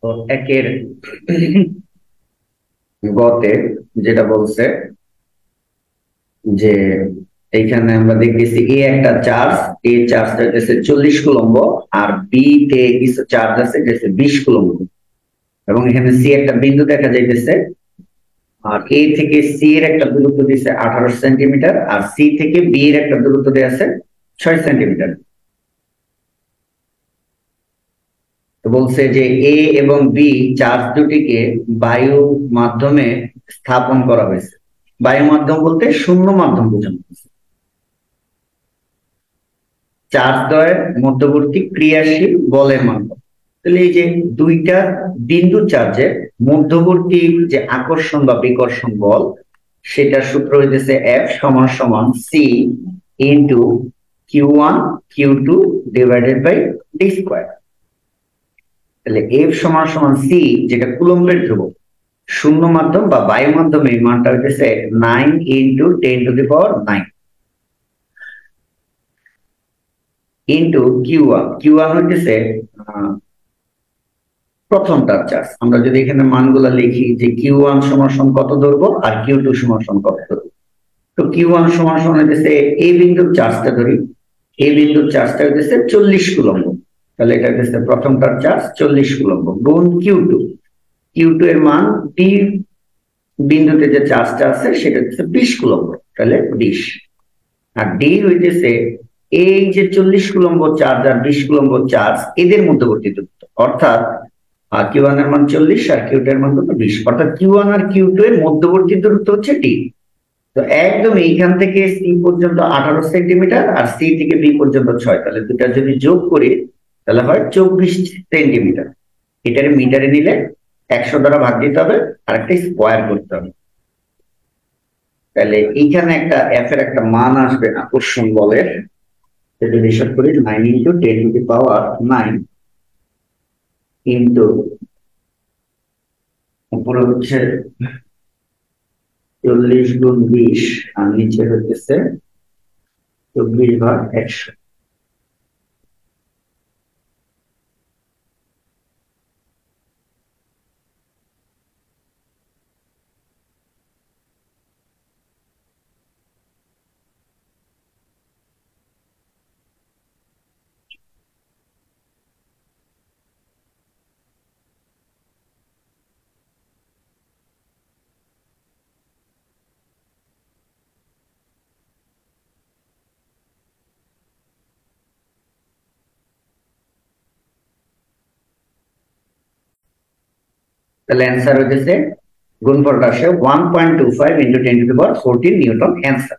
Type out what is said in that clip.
তো একের গতে যেটা বলছে যে এইখানে আমরা দেখতেছি এ একটা চার্জ, এ চার্জটা হচ্ছে 40 কুলম্ব, আর বি তে কিছু চার্জ আছে যেটা 20 কুলম্ব, এবং এখানে সি একটা বিন্দু দেখা যাইতেছে। আর এ থেকে সি এর একটা দূরত্ব দিচ্ছে 18 সেন্টিমিটার, আর সি থেকে বি এর একটা দূরত্ব দেওয়া আছে 6 সেন্টিমিটার। তো বলছে যে এ এবং বি চার্জ দুটিকে বায়ু মাধ্যমে স্থাপন করা হয়েছে। বায়ু মাধ্যম বলতে শূন্য মাধ্যম বোঝানো হয়েছে। চার্জ দ্বয়ের মধ্যবর্তী ক্রিয়াশীল বলের মাধ্যম। তাহলে এই যে দুইটা বিন্দু চার্জের মধ্যবর্তী যে আকর্ষণ বা বিকর্ষণ বল, সেটার সূত্র হইতেছে এফ সমান সমান C into Q1 Q2 divided by D square. তাহলে এফ সমান সমান সি, যেটা কুলম্বের ধ্রুবক, শূন্য মাধ্যম বা বায়ু মাধ্যমে এই মানটা হইতেছে 9 ইন্টু 10⁹9 ইন্টু কিউ ওয়ান হইতেছে প্রথমটার চার্জ। আমরা যদি এখানে মানগুলা লিখি যে Q1 সমান সমান কত ধরবো আর Q2 সমান সমান কত ধরবো। তো Q1 সমান সমান হইতেছে এই বিন্দুর চার্জটা ধরি, এই বিন্দুর চার্জটা হইতেছে 40 কুলম্ব। তাহলে এটা হইতেছে প্রথমটার চার্জ 40 কুলম্ব গুণ Q2। Q2 এর মান বি বিন্দুতে যে চার্জটা আছে সেটা হচ্ছে 20 কুলম্ব, তাহলে 20। আর ডি হইতেছে এই যে 40 কুলম্ব চার্জ আর 20 কুলম্ব চার্জ এদের মধ্যবর্তী দূরত্ব, অর্থাৎ Q1 এর মান 40 আর Q2 এর মান কত 20, অর্থাৎ Q1 আর Q2 এর মধ্যবর্তী দূরত্ব হচ্ছে ডি। তো একদম এইখান থেকে সি পর্যন্ত 18 সেন্টিমিটার আর সি থেকে বি পর্যন্ত 6, তাহলে দুটা যদি যোগ করি তাহলে হয় 24 সেন্টিমিটার। এটারে মিটারে নিলে 100 দ্বারা ভাগ দিতে হবে আর একটা স্কোয়ার করতে হবে। তাহলে এইখানে একটা এফ এর একটা মান আসবে আকর্ষণ বলের, যদি হিসাব করি 9 ইন্টু 10⁹9 ইন্টু উপরে হচ্ছে 40 গুণ 20 আর নিচে হচ্ছে 24/100। তাহলে অ্যান্সার হচ্ছে গুণফলটা আসে 1.25 ইন্টু 10⁻14 নিউটন অ্যান্সার।